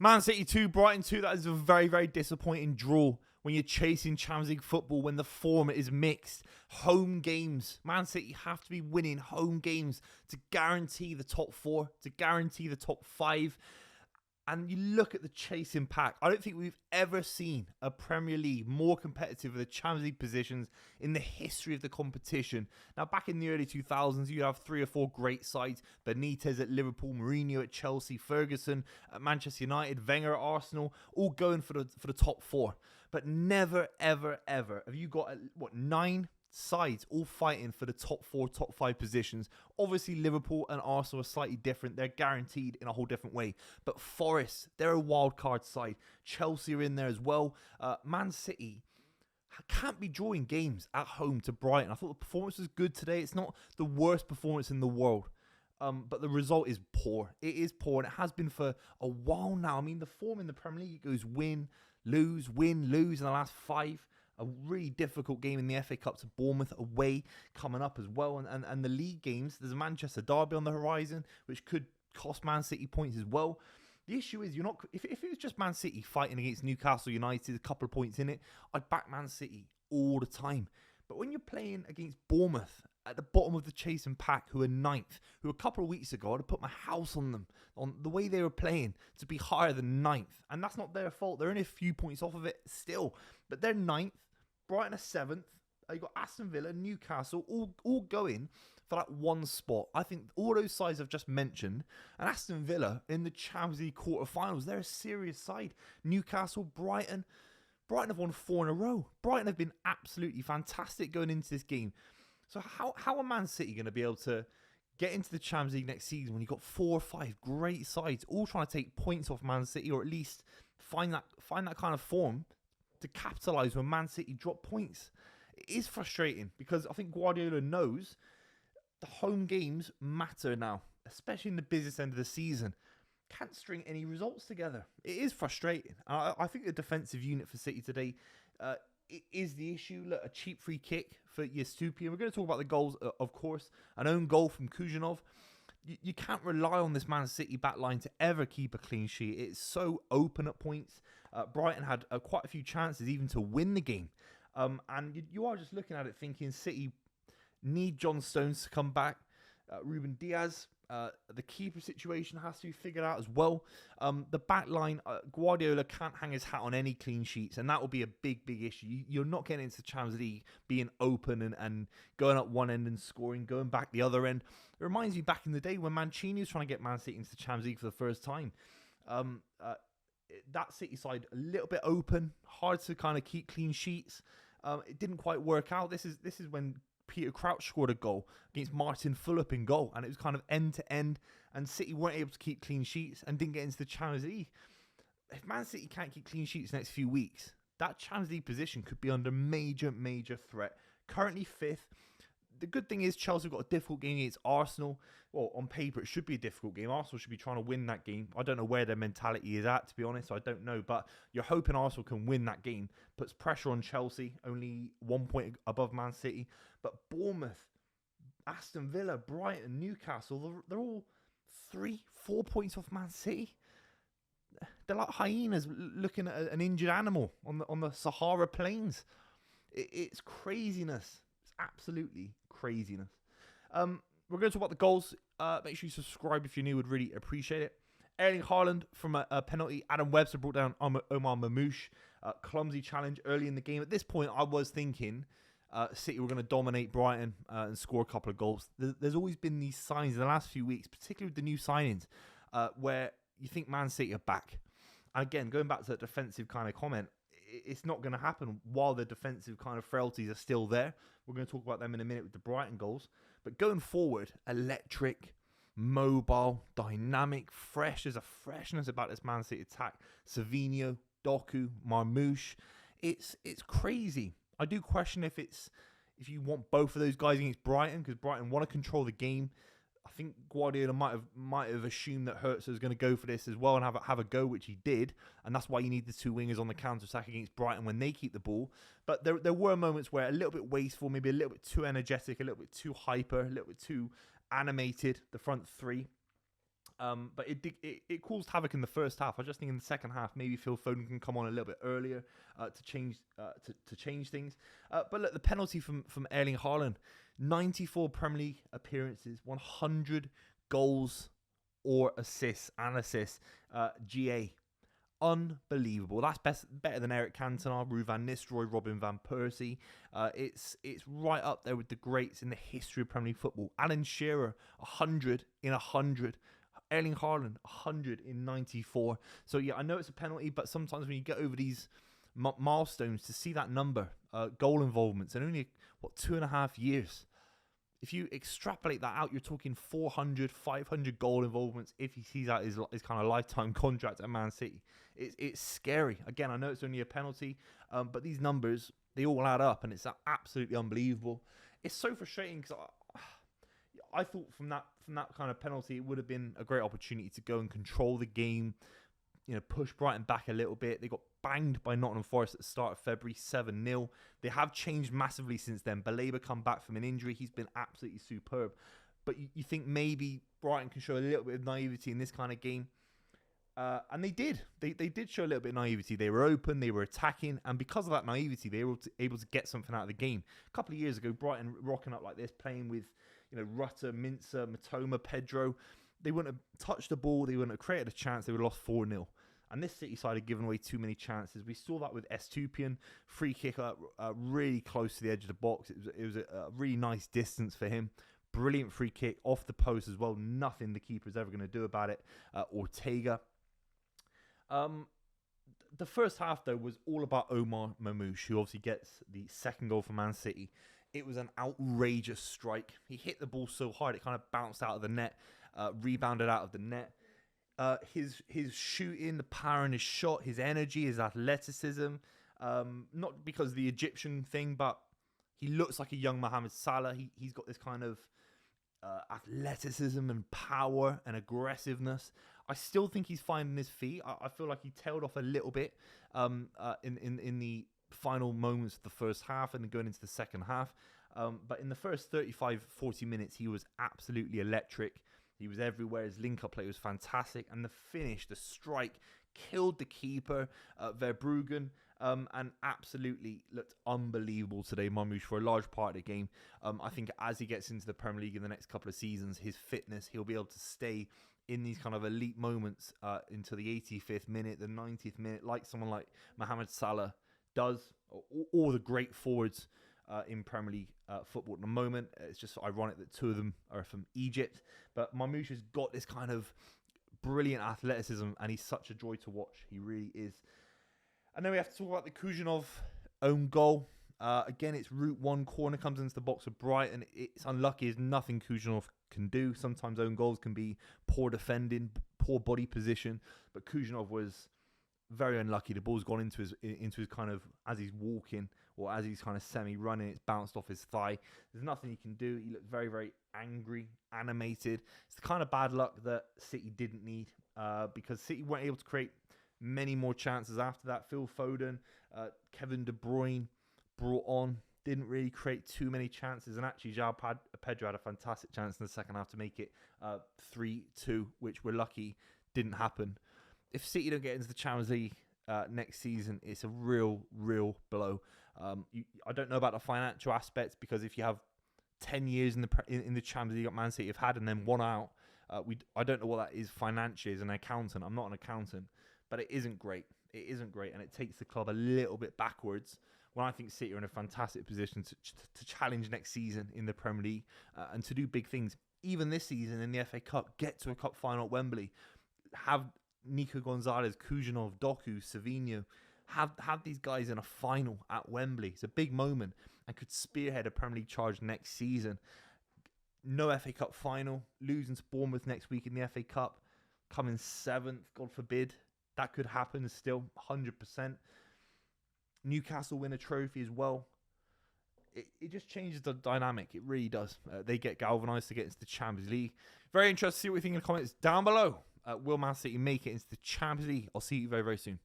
Man City 2, Brighton 2. That is a very, very disappointing draw when you're chasing Champions League football, when the form is mixed. Home games. Man City have to be winning home games to guarantee the top 4, to guarantee the top 5. And you look at the chasing pack. I don't think we've ever seen a Premier League more competitive with the Champions League positions in the history of the competition. Now, back in the early 2000s, you have 3 or 4 great sides. Benitez at Liverpool, Mourinho at Chelsea, Ferguson at Manchester United, Wenger at Arsenal, all going for the top 4. But never, ever, ever have you got, 9 sides all fighting for the top 4, top 5 positions. Obviously, Liverpool and Arsenal are slightly different. They're guaranteed in a whole different way. But Forest, they're a wild card side. Chelsea are in there as well. Man City can't be drawing games at home to Brighton. I thought the performance was good today. It's not the worst performance in the world. But the result is poor. It is poor, and it has been for a while now. I mean, the form in the Premier League goes win, lose in the last 5. A really difficult game in the FA Cup to Bournemouth away coming up as well. And the league games, there's a Manchester derby on the horizon, which could cost Man City points as well. The issue is, you're not. If it was just Man City fighting against Newcastle United, a couple of points in it, I'd back Man City all the time. But when you're playing against Bournemouth at the bottom of the chasing pack, who are 9th, who a couple of weeks ago I'd have put my house on them, on the way they were playing, to be higher than 9th. And that's not their fault. They're only a few points off of it still. But they're 9th. Brighton are 7th. You got Aston Villa, Newcastle, all going for that one spot. I think all those sides I've just mentioned, and Aston Villa in the Champions League quarterfinals, they're a serious side. Newcastle, Brighton have won 4 in a row. Brighton have been absolutely fantastic going into this game. So how are Man City going to be able to get into the Champions League next season when you've got 4 or 5 great sides all trying to take points off Man City, or at least find that kind of form to capitalise when Man City drop points? It is frustrating because I think Guardiola knows the home games matter now, especially in the business end of the season. Can't string any results together. It is frustrating. I think the defensive unit for City today it is the issue. Look, a cheap free kick for Yastupi. And we're going to talk about the goals, of course. An own goal from Kujanov. You can't rely on this Man City back line to ever keep a clean sheet. It's so open at points. Brighton had quite a few chances even to win the game. And you are just looking at it thinking City need John Stones to come back. Ruben Diaz, the keeper situation has to be figured out as well. The back line, Guardiola can't hang his hat on any clean sheets, and that will be a big, big issue. You're not getting into the Champions League being open and going up one end and scoring, going back the other end. It reminds me back in the day when Mancini was trying to get Man City into the Champions League for the first time. That City side, a little bit open, hard to kind of keep clean sheets. It didn't quite work out. This is when Peter Crouch scored a goal against Martin Fulop in goal, and it was kind of end to end, and City weren't able to keep clean sheets and didn't get into the Champions League. If Man City can't keep clean sheets next few weeks, that Champions League position could be under major, major threat. Currently 5th. The good thing is Chelsea have got a difficult game against Arsenal. Well, on paper, it should be a difficult game. Arsenal should be trying to win that game. I don't know where their mentality is at, to be honest. I don't know. But you're hoping Arsenal can win that game. Puts pressure on Chelsea, only 1 point above Man City. But Bournemouth, Aston Villa, Brighton, Newcastle, they're all 3-4 points off Man City. They're like hyenas looking at an injured animal on the Sahara Plains. It's craziness. It's absolutely craziness. We're going to talk about the goals. Make sure you subscribe if you're new. Would really appreciate it. Erling Haaland from a penalty. Adam Webster brought down Omar Mamouche. Clumsy challenge early in the game. At this point, I was thinking City were going to dominate Brighton and score a couple of goals. There's always been these signs in the last few weeks, particularly with the new signings, where you think Man City are back. And again, going back to that defensive kind of comment, it's not going to happen while the defensive kind of frailties are still there. We're going to talk about them in a minute with the Brighton goals. But going forward, electric, mobile, dynamic, fresh. There's a freshness about this Man City attack. Savinho, Doku, Marmouche. It's crazy. I do question if you want both of those guys against Brighton, because Brighton want to control the game. I think Guardiola might have assumed that Hertz was going to go for this as well and have a go, which he did, and that's why you need the 2 wingers on the counter-attack against Brighton when they keep the ball. But there were moments where a little bit wasteful, maybe a little bit too energetic, a little bit too hyper, a little bit too animated, the front 3. But it caused havoc in the first half. I just think in the second half, maybe Phil Foden can come on a little bit earlier to change things. But look, the penalty from Erling Haaland, 94 Premier League appearances, 100 goals or assists, GA. Unbelievable. That's better than Eric Cantona, Ruud van Nistelrooy, Robin van Persie. It's right up there with the greats in the history of Premier League football. Alan Shearer, 100 in 100. Erling Haaland, 100 in 94. So yeah, I know it's a penalty, but sometimes when you get over these milestones, to see that number, goal involvements, in only 2.5 years. If you extrapolate that out, you're talking 400, 500 goal involvements if he sees out his kind of lifetime contract at Man City. It's scary. Again, I know it's only a penalty, but these numbers, they all add up, and it's absolutely unbelievable. It's so frustrating because I thought from that kind of penalty, it would have been a great opportunity to go and control the game, push Brighton back a little bit. They got banged by Nottingham Forest at the start of February, 7-0. They have changed massively since then. Baleba come back from an injury. He's been absolutely superb. But you think maybe Brighton can show a little bit of naivety in this kind of game. And they did. They did show a little bit of naivety. They were open, they were attacking, and because of that naivety, they were able to get something out of the game. A couple of years ago, Brighton rocking up like this, playing with Rutter, Mincer, Matoma, Pedro. They wouldn't have touched the ball. They wouldn't have created a chance. They would have lost 4-0. And this City side had given away too many chances. We saw that with Estupiñán. Free kick really close to the edge of the box. It was a really nice distance for him. Brilliant free kick off the post as well. Nothing the keeper's ever going to do about it. Ortega. The first half, though, was all about Omar Mamouche, who obviously gets the second goal for Man City. It was an outrageous strike. He hit the ball so hard, it kind of bounced out of the net, rebounded out of the net. His shooting, the power in his shot, his energy, his athleticism, not because of the Egyptian thing, but he looks like a young Mohamed Salah. He's got this kind of athleticism and power and aggressiveness. I still think he's finding his feet. I feel like he tailed off a little bit in the final moments of the first half and going into the second half. But in the first 35, 40 minutes, he was absolutely electric. He was everywhere. His link-up play was fantastic. And the finish, the strike, killed the keeper, Verbruggen, and absolutely looked unbelievable today, Mamouche, for a large part of the game. I think as he gets into the Premier League in the next couple of seasons, his fitness, he'll be able to stay in these kind of elite moments into the 85th minute, the 90th minute, like someone like Mohamed Salah does, or the great forwards in Premier League football at the moment. It's just ironic that two of them are from Egypt. But Mamouche has got this kind of brilliant athleticism, and he's such a joy to watch. He really is. And then we have to talk about the Kujanov own goal. Again, it's route one. Corner comes into the box of Brighton. It's unlucky. There's nothing Kujanov can do. Sometimes own goals can be poor defending, poor body position. But Kujanov was very unlucky. The ball's gone into his kind of, as he's walking or as he's kind of semi-running, it's bounced off his thigh. There's nothing he can do. He looked very, very angry, animated. It's the kind of bad luck that City didn't need because City weren't able to create many more chances after that. Phil Foden, Kevin De Bruyne brought on, didn't really create too many chances. And actually, João Pedro had a fantastic chance in the second half to make it 3-2, which we're lucky didn't happen. If City don't get into the Champions League next season, it's a real, real blow. I don't know about the financial aspects, because if you have 10 years in the Champions League that Man City have had and then one out, I don't know what that is financially as an accountant. I'm not an accountant, but it isn't great. It isn't great, and it takes the club a little bit backwards when I think City are in a fantastic position to challenge next season in the Premier League and to do big things. Even this season in the FA Cup, get to a cup final at Wembley, have Nico Gonzalez, Kujanov, Doku, Savinho, have these guys in a final at Wembley. It's a big moment and could spearhead a Premier League charge next season. No FA Cup final, losing to Bournemouth next week in the FA Cup, coming 7th, God forbid. That could happen still, 100%. Newcastle win a trophy as well. It just changes the dynamic. It really does. They get galvanised to get into the Champions League. Very interested to see what you think in the comments down below. Will Man City make it into the Champions League? I'll see you very, very soon.